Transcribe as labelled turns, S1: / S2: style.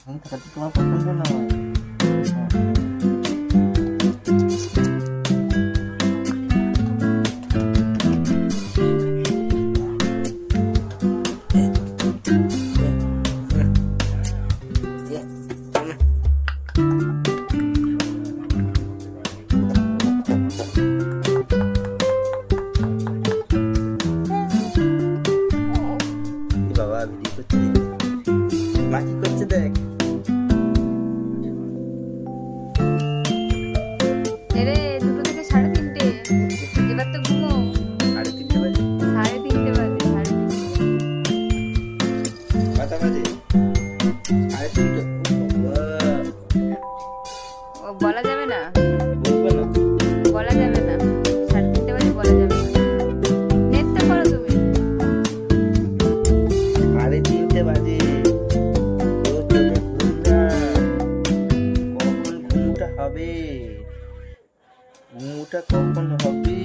S1: থাকা তো তোমার পছন্দ নয়। বাবা ভিডিও করছে, মা কি করছে দেখ।
S2: এরে 2টো থেকে 3:30, এবার তো ঘুমো।
S1: 3:30 বাজে,
S2: 3:30 বাজে, 3:30।
S1: কটা বাজে? 3:30।
S2: ও বলা যাবে না,
S1: বলবে না।
S2: বলা যাবে না, 3:30 বাজে বলা যাবে না। নেটটা করো তুমি।
S1: 3:30 বাজে, তোর চোখে ঘুম না, কখন ঘুমটা হবে, ঘুমটা কখন হবে?